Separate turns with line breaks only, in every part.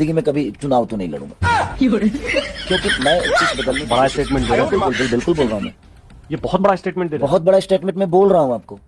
जिंदगी में कभी चुनाव तो नहीं लड़ूंगा, क्योंकि मैं चीज बदलने।
बड़ा स्टेटमेंट दे रहा हूं।
बिल्कुल बोल रहा हूँ मैं,
ये बहुत बड़ा स्टेटमेंट दे रहा
बहुत बड़ा स्टेटमेंट मैं बोल रहा हूँ आपको,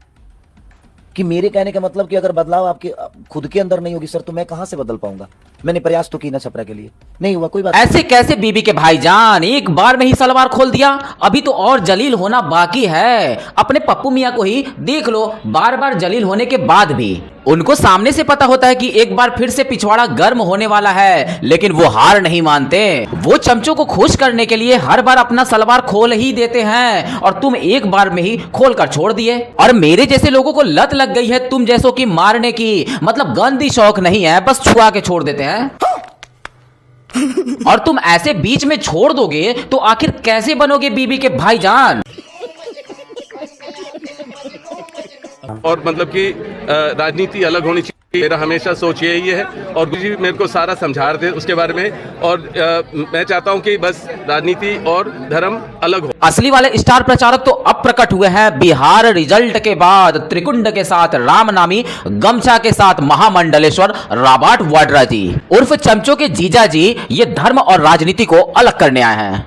कि मेरे कहने का मतलब कि अगर बदलाव आपके खुद के अंदर नहीं होगी सर, तो मैं कहां से बदल पाऊंगा। मैंने प्रयास तो की ना छपरा के लिए, नहीं हुआ, कोई बात।
ऐसे कैसे बीबी के भाईजान, एक बार में ही सलवार खोल दिया, अभी तो और जलील होना बाकी है। अपने पप्पू मियां को ही देख लो, बार बार जलील होने के बाद भी उनको सामने से पता होता है कि एक बार फिर से पिछवाड़ा गर्म होने वाला है, लेकिन वो हार नहीं मानते। वो चमचों को खुश करने के लिए हर बार अपना सलवार खोल ही देते हैं, और तुम एक बार में ही खोल कर छोड़ दिए। और मेरे जैसे लोगों को लत लग गई है तुम जैसों की मारने की, मतलब गंदी शौक नहीं है, बस छुआ के छोड़ देते हैं। और तुम ऐसे बीच में छोड़ दोगे तो आखिर कैसे बनोगे बीबी के भाईजान।
और मतलब कि राजनीति अलग होनी चाहिए, मेरा हमेशा सोच यही है। और गुरुजी मेरे को सारा समझा रहे थे उसके बारे में, और मैं चाहता हूं कि बस राजनीति और धर्म अलग हो।
असली वाले स्टार प्रचारक तो अब प्रकट हुए हैं बिहार रिजल्ट के बाद, त्रिकुंड के साथ राम नामी, गमछा के साथ महामंडलेश्वर रॉबर्ट वाड्रा जी उर्फ चमचों के जीजा जी, ये धर्म और राजनीति को अलग करने आए हैं।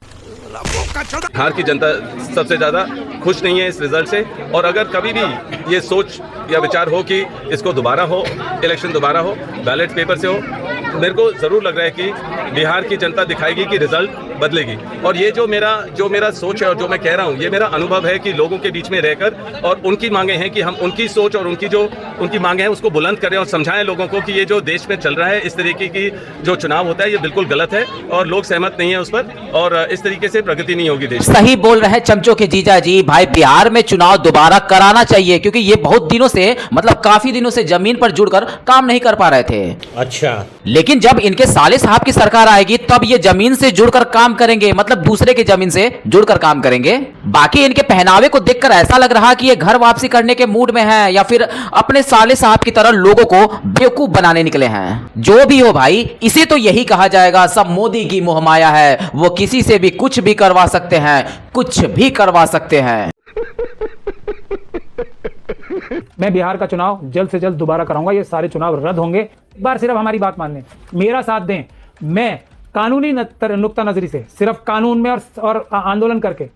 बिहार की जनता सबसे ज्यादा खुश नहीं है इस रिजल्ट से, और अगर कभी भी ये सोच या विचार हो कि इसको दोबारा हो, इलेक्शन दोबारा हो, बैलेट पेपर से हो, मेरे को जरूर लग रहा है कि बिहार की जनता दिखाएगी कि रिजल्ट बदलेगी। और ये जो मेरा सोच है और जो मैं कह रहा हूँ, ये मेरा अनुभव है कि लोगों के बीच में रहकर, और उनकी मांगे हैं कि हम उनकी सोच और उनकी मांगे हैं उसको बुलंद करें और समझाएं लोगों को कि ये जो देश में चल रहा है, इस तरीके की जो चुनाव होता है, ये बिल्कुल गलत है और लोग सहमत नहीं है उस पर, और इस तरीके से प्रगति नहीं होगी देश।
सही बोल रहे हैं चमचों के जीजा जी, भाई बिहार में चुनाव दोबारा कराना चाहिए, क्योंकि ये बहुत दिनों से, मतलब काफी दिनों से जमीन पर जुड़कर काम नहीं कर पा रहे थे।
अच्छा,
लेकिन जब इनके साले साहब की सरकार आएगी तब ये जमीन से जुड़कर काम करेंगे, मतलब दूसरे की जमीन से जुड़कर काम करेंगे। बाकी इनके पहनावे को देखकर ऐसा लग रहा कि ये घर वापसी करने के मूड में हैं, या फिर अपने साले साहब की तरह लोगों को बेवकूफ बनाने निकले हैं। जो भी हो भाई, इसे तो यही कहा जाएगा, सब मोदी की मोहमाया है, वो किसी से भी कुछ भी करवा सकते हैं, कुछ भी करवा सकते हैं।
मैं बिहार का चुनाव जल्द से जल्द दोबारा कराऊंगा, ये सारे चुनाव रद्द होंगे। एक बार सिर्फ हमारी बात मान लें, मेरा साथ दें, मैं कानूनी नुक्ता नजरी से, सिर्फ कानून में और आंदोलन करके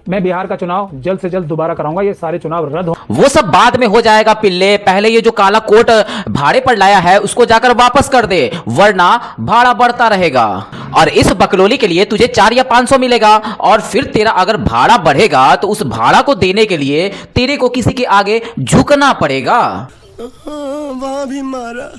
मैं बिहार का चुनाव जल्द से जल्द दोबारा कराऊंगा, ये सारे चुनाव रद्द हो।
वो सब बाद में हो जाएगा पिल्ले, पहले ये जो काला कोट भाड़े पर लाया है उसको जाकर वापस कर दे, वरना भाड़ा बढ़ता रहेगा। और इस बकलोली के लिए तुझे 4 या 500 मिलेगा, और फिर तेरा अगर भाड़ा बढ़ेगा तो उस भाड़ा को देने के लिए तेरे को किसी के आगे झुकना पड़ेगा।
वहां भी मारा।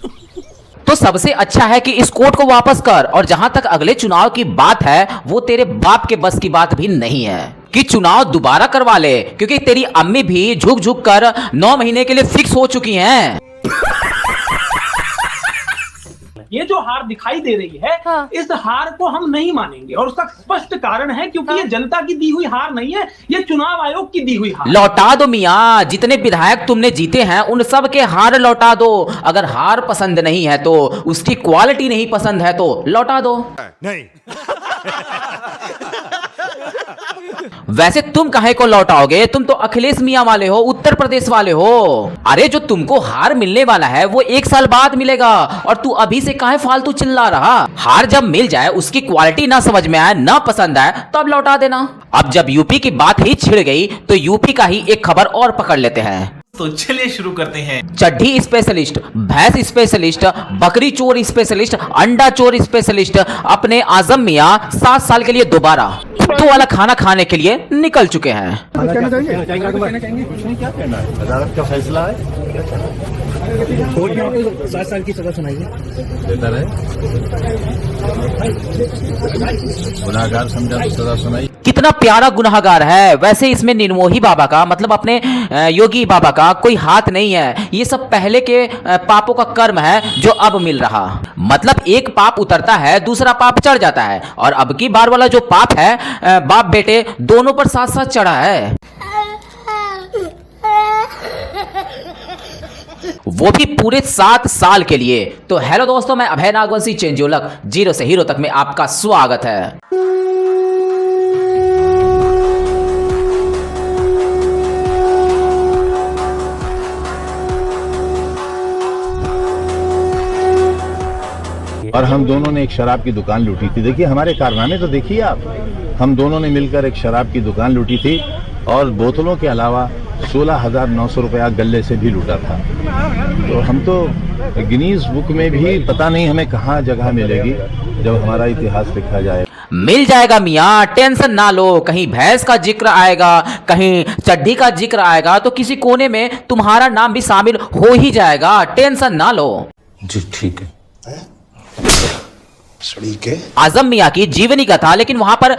तो सबसे अच्छा है कि इस कोट को वापस कर। और जहां तक अगले चुनाव की बात है, वो तेरे बाप के बस की बात भी नहीं है कि चुनाव दोबारा करवा ले, क्योंकि तेरी अम्मी भी झुक झुक कर 9 महीने के लिए फिक्स हो चुकी हैं।
ये जो हार दिखाई दे रही है, हाँ। इस हार को हम नहीं मानेंगे, और उसका स्पष्ट कारण है, क्योंकि ये जनता की दी हुई हार नहीं है, ये चुनाव आयोग की दी हुई हार।
लौटा दो मियां, जितने विधायक तुमने जीते हैं उन सब के हार लौटा दो। अगर हार पसंद नहीं है तो, उसकी क्वालिटी नहीं पसंद है तो लौटा दो।
नहीं।
वैसे तुम काहे को लौटाओगे, तुम तो अखिलेश मियां वाले हो, उत्तर प्रदेश वाले हो। अरे जो तुमको हार मिलने वाला है वो 1 साल बाद मिलेगा, और तू अभी से काहे फालतू चिल्ला रहा। हार जब मिल जाए, उसकी क्वालिटी ना समझ में आए, ना पसंद आए, तब लौटा देना। अब जब यूपी की बात ही छिड़ गई तो यूपी का ही एक खबर और पकड़ लेते हैं।
तो चलिए शुरू करते हैं।
चड्ढी स्पेशलिस्ट, भैंस स्पेशलिस्ट, बकरी चोर स्पेशलिस्ट, अंडा चोर स्पेशलिस्ट अपने आजम मियां 7 साल के लिए दोबारा तो वाला खाना खाने के लिए निकल चुके हैं।
अदालत का फैसला है, कोर्ट ने 7 साल की सजा सुनाई है। बेहतर है, गुनाहगार समझा तो सजा सुनाई।
कितना प्यारा गुनाहगार है। वैसे इसमें निर्मोही बाबा का, मतलब अपने योगी बाबा का कोई हाथ नहीं है, ये सब पहले के पापों का कर्म है जो अब मिल रहा। मतलब एक पाप उतरता है, दूसरा पाप चढ़ जाता है, और अब की बार वाला जो पाप है, बाप बेटे दोनों पर साथ साथ चढ़ा है, वो भी पूरे 7 साल के लिए। तो हेलो दोस्तों, मैं अभय नागवंशी चेंजोलक, जीरो से हीरो तक में आपका स्वागत है।
और हम दोनों ने एक शराब की दुकान लूटी थी। देखिए हमारे कारनामे तो देखिए आप, हम दोनों ने मिलकर एक शराब की दुकान लूटी थी और बोतलों के अलावा 16,900 रुपया गल्ले से भी लूटा था। तो हम तो गिनीज बुक में भी पता नहीं हमें कहाँ जगह मिलेगी जब हमारा इतिहास लिखा जाए।
मिल जाएगा मियाँ, टेंशन ना लो। कहीं भैंस का जिक्र आएगा, कहीं चड्ढी का जिक्र आएगा तो किसी कोने में तुम्हारा नाम भी शामिल हो ही जाएगा, टेंशन ना लो।
जी ठीक है।
आजम मियाँ की जीवनी कथा, लेकिन वहां पर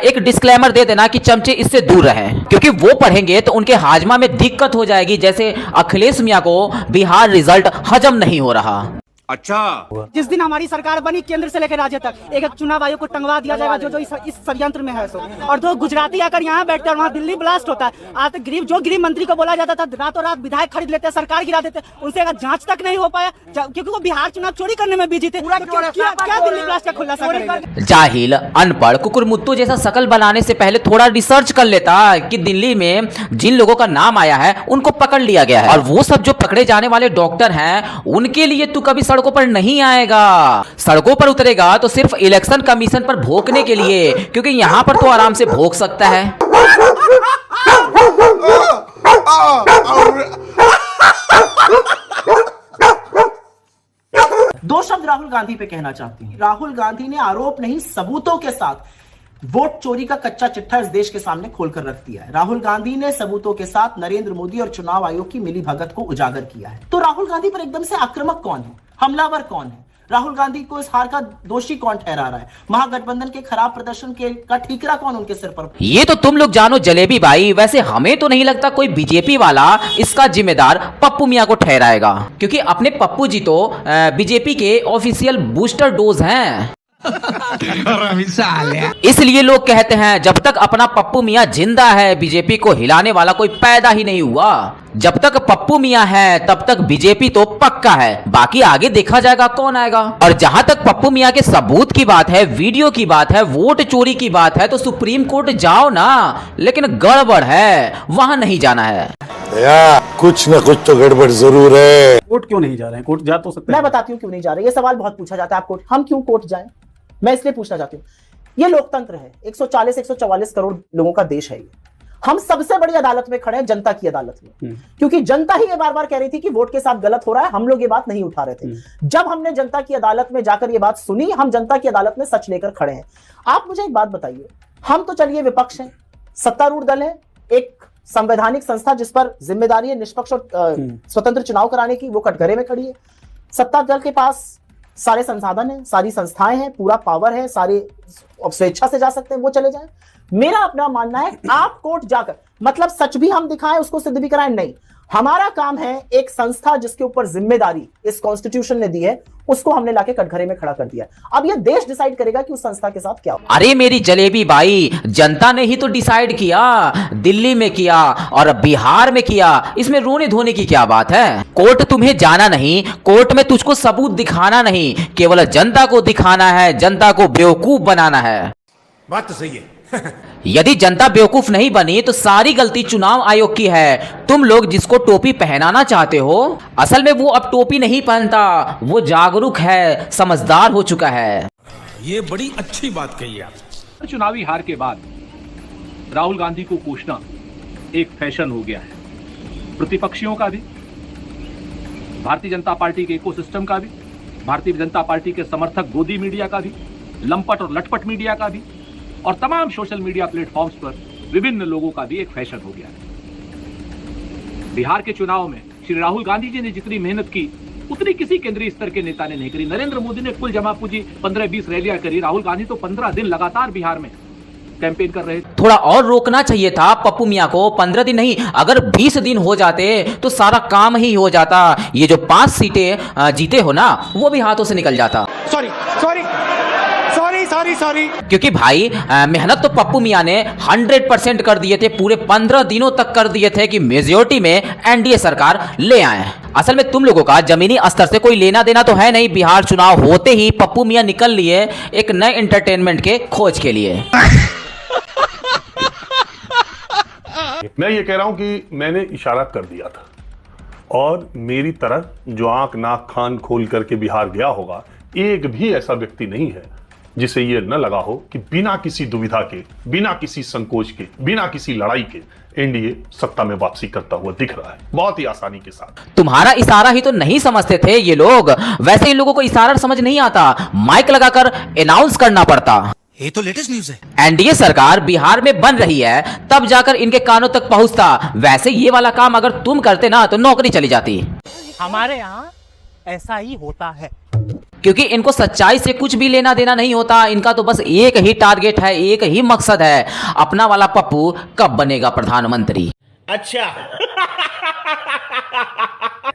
एक डिस्क्लेमर दे देना कि चमचे इससे दूर रहें, क्योंकि वो पढ़ेंगे तो उनके हाजमा में दिक्कत हो जाएगी। जैसे अखिलेश मियाँ को बिहार रिजल्ट हजम नहीं हो रहा।
अच्छा,
जिस दिन हमारी सरकार बनी केंद्र से लेकर राज्य तक एक चुनाव आयोग को टंगवा दिया जाएगा जो इस षड्यंत्र में है। और जो गुजराती आकर यहाँ बैठते हैं और वहाँ दिल्ली ब्लास्ट होता है। आज तक गृह मंत्री को बोला जाता था रातों रात विधायक खरीद लेते हैं, सरकार गिरा देते, उनसे अगर जांच तक नहीं हो पाया क्योंकि वो बिहार चुनाव चोरी करने में बिजी थे। क्या दिल्ली ब्लास्ट का खुलासा करेंगे?
जाहिल, अनपढ़, कुकुरमुत्तू जैसा शकल बनाने से पहले थोड़ा रिसर्च कर लेता कि दिल्ली में जिन लोगों का नाम आया है उनको पकड़ लिया गया है, और वो सब जो पकड़े जाने वाले डॉक्टर हैं उनके लिए तू कभी सड़कों पर नहीं आएगा। सड़कों पर उतरेगा तो सिर्फ इलेक्शन कमीशन पर भोंकने के लिए, क्योंकि यहां पर तो आराम से भोंक सकता है।
दो शब्द राहुल गांधी पे कहना चाहती हूं। राहुल गांधी ने आरोप नहीं सबूतों के साथ वोट चोरी का कच्चा चिट्ठा इस देश के सामने खोलकर रख दिया है। राहुल गांधी ने सबूतों के साथ नरेंद्र मोदी और चुनाव आयोग की मिलीभगत को उजागर किया है। तो राहुल गांधी पर एकदम से आक्रामक कौन है, हमलावर कौन है? राहुल गांधी को इस हार का दोषी कौन ठहरा रहा है? महागठबंधन के खराब प्रदर्शन का ठीकरा कौन उनके सिर पर?
ये तो तुम लोग जानो जलेबी भाई। वैसे हमें तो नहीं लगता कोई बीजेपी वाला इसका जिम्मेदार पप्पू मियां को ठहराएगा, क्योंकि अपने पप्पू जी तो बीजेपी के ऑफिशियल बूस्टर डोज हैं। इसलिए लोग कहते हैं जब तक अपना पप्पू मियां जिंदा है बीजेपी को हिलाने वाला कोई पैदा ही नहीं हुआ। जब तक पप्पू मियां है तब तक बीजेपी तो पक्का है, बाकी आगे देखा जाएगा कौन आएगा। और जहां तक पप्पू मियां के सबूत की बात है, वीडियो की बात है, वोट चोरी की बात है, तो सुप्रीम कोर्ट जाओ ना, लेकिन गड़बड़ है, वहां नहीं जाना है।
कुछ न कुछ तो गड़बड़ जरूर है।
कोर्ट क्यों नहीं जा रहे हैं? कोर्ट जा तो सकते हैं।
मैं बताती हूँ क्यों नहीं जा रहे। ये सवाल बहुत पूछा जाता है, आप कोर्ट, हम क्यों कोर्ट जाएं? मैं इसलिए पूछना चाहती हूँ, ये लोकतंत्र है, 140-144 करोड़ लोगों का देश है। ये हम सबसे बड़ी अदालत में खड़े हैं, जनता की अदालत में, क्योंकि जनता ही ये बार बार कह रही थी कि वोट के साथ गलत हो रहा है। हम लोग ये बात नहीं उठा रहे थे। जब हमने जनता की अदालत में जाकर ये बात सुनी, हम जनता की अदालत में सच लेकर खड़े हैं। आप मुझे एक बात बताइए, हम तो चलिए विपक्ष हैं, सत्तारूढ़ दल है, एक संवैधानिक संस्था जिस पर जिम्मेदारी है निष्पक्ष और स्वतंत्र चुनाव कराने की, वो कटघरे में खड़ी है। सत्ता दल के पास सारे संसाधन हैं, सारी संस्थाएं हैं, पूरा पावर है, सारे स्वेच्छा से जा सकते हैं, वो चले जाएं। मेरा अपना मानना है आप कोर्ट जाकर, मतलब सच भी हम दिखाएं, उसको सिद्ध भी कराएं, नहीं। हमारा काम है एक संस्था जिसके ऊपर जिम्मेदारी इस कॉन्स्टिट्यूशन ने दी है, उसको हमने लाके कटघरे में खड़ा कर दिया। अब ये देश डिसाइड करेगा कि उस संस्था के साथ क्या हो।
अरे मेरी जलेबी भाई, जनता ने ही तो डिसाइड किया, दिल्ली में किया और बिहार में किया, इसमें रोने धोने की क्या बात है? कोर्ट तुम्हें जाना नहीं, कोर्ट में तुझको सबूत दिखाना नहीं, केवल जनता को दिखाना है, जनता को बेवकूफ बनाना है।
बात तो सही है।
यदि जनता बेवकूफ नहीं बनी तो सारी गलती चुनाव आयोग की है। तुम लोग जिसको टोपी पहनाना चाहते हो, असल में वो अब टोपी नहीं पहनता, वो जागरूक है, समझदार हो चुका है।
ये बड़ी अच्छी बात कही आप।
चुनावी हार के बाद राहुल गांधी को कोसना एक फैशन हो गया है। प्रतिपक्षियों का भी, भारतीय जनता पार्टी के इकोसिस्टम का भी, भारतीय जनता पार्टी के समर्थक गोदी मीडिया का भी, लंपट और लटपट मीडिया का भी, और तमाम सोशल मीडिया प्लेटफॉर्म्स पर विभिन्न लोगों का भी एक फैशन हो गया है। बिहार के चुनाव में श्री राहुल गांधी जी ने जितनी मेहनत की उतनी किसी केंद्रीय स्तर के नेता ने नहीं करी। नरेंद्र मोदी ने कुल जमा पूंजी 15-20 रैलियां करी, राहुल गांधी तो 15 दिन लगातार बिहार में कैंपेन कर रहे थे।
थोड़ा और रोकना चाहिए था पप्पू मियां को, 15 दिन नहीं, अगर 20 दिन हो जाते तो सारा काम ही हो जाता। ये जो 5 सीटें जीते हो ना, वो भी हाथों से निकल जाता।
Sorry sorry sorry sorry sorry.
क्योंकि भाई मेहनत तो पप्पू मियां ने 100% कर दिए थे, पूरे 15 दिनों तक कर दिए थे कि मेजॉरिटी में एनडीए सरकार ले आए। असल में तुम लोगों का जमीनी स्तर से कोई लेना देना तो है नहीं। बिहार चुनाव होते ही पप्पू मियां निकल लिए एक नए एंटरटेनमेंट के खोज के लिए।
मैं ये कह रहा हूं कि मैंने इशारा कर दिया था, और मेरी तरह जो आंख नाक कान खोल करके बिहार गया होगा, एक भी ऐसा व्यक्ति नहीं है जिसे ये न लगा हो कि बिना किसी दुविधा के, बिना किसी संकोच के, बिना किसी लड़ाई के एनडीए सत्ता में वापसी करता हुआ दिख रहा है, बहुत ही आसानी के साथ।
तुम्हारा इशारा ही तो नहीं समझते थे ये लोग, वैसे इन लोगों को इशारा समझ नहीं आता, माइक लगाकर अनाउंस करना पड़ता।
ये तो लेटेस्ट न्यूज है।
एनडीए सरकार बिहार में बन रही है तब जाकर इनके कानों तक पहुंचता, वैसे ये वाला काम अगर तुम करते ना तो नौकरी चली जाती।
हमारे यहाँ ऐसा ही होता है,
क्योंकि इनको सच्चाई से कुछ भी लेना देना नहीं होता, इनका तो बस एक ही टारगेट है, एक ही मकसद है, अपना वाला पप्पू कब बनेगा प्रधानमंत्री।
अच्छा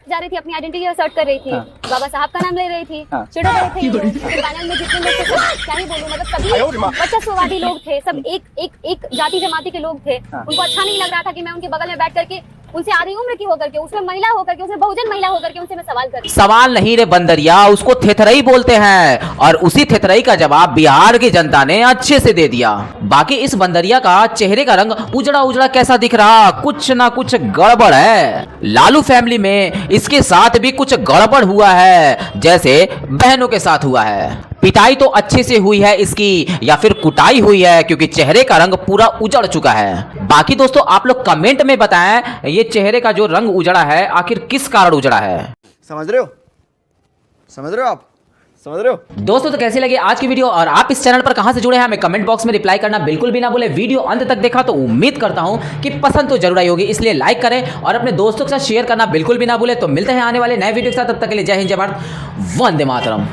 जा रही थी, अपनी आइडेंटिटी असर्ट कर रही थी, बाबा साहब का नाम ले रही थी, चिढ़ रहे थे पैनल में जितने लोग थे, क्या ही बोलूं, मतलब सभी वर्चस्ववादी लोग थे, सब एक जाति जमाती के लोग थे। उनको अच्छा नहीं लग रहा था कि मैं उनके बगल में बैठ करके उनसे आधी उम्र की होकर के, उसमें महिला होकर के, उसमें बहुजन महिला होकर के उनसे मैं सवाल कर।
सवाल नहीं रे बंदरिया, उसको थेथरई बोलते हैं, और उसी थेथरई का जवाब बिहार की जनता ने अच्छे से दे दिया। बाकी इस बंदरिया का चेहरे का रंग उजड़ा उजड़ा कैसा दिख रहा, कुछ ना कुछ गड़बड़ है। लालू फैमिली में इसके साथ भी कुछ गड़बड़ हुआ है, जैसे बहनों के साथ हुआ है। पिटाई तो अच्छे से हुई है इसकी, या फिर कुटाई हुई है, क्योंकि चेहरे का रंग पूरा उजड़ चुका है। बाकी दोस्तों आप लोग कमेंट में बताएं ये चेहरे का जो रंग उजड़ा है आखिर किस कारण उजड़ा है।
समझ रहे हो, समझ रहे हो आप, समझ रहे हो
दोस्तों। तो कैसी लगी आज की वीडियो, और आप इस चैनल पर कहां से जुड़े हैं हमें कमेंट बॉक्स में रिप्लाई करना बिल्कुल भी ना भूले। वीडियो अंत तक देखा तो उम्मीद करता हूं कि पसंद तो जरूर आई होगी, इसलिए लाइक करें और अपने दोस्तों के साथ शेयर करना बिल्कुल भी ना भूले। तो मिलते हैं आने वाले नए वीडियो के साथ, तब तक के लिए जय हिंद, जय भारत, वंदे मातरम।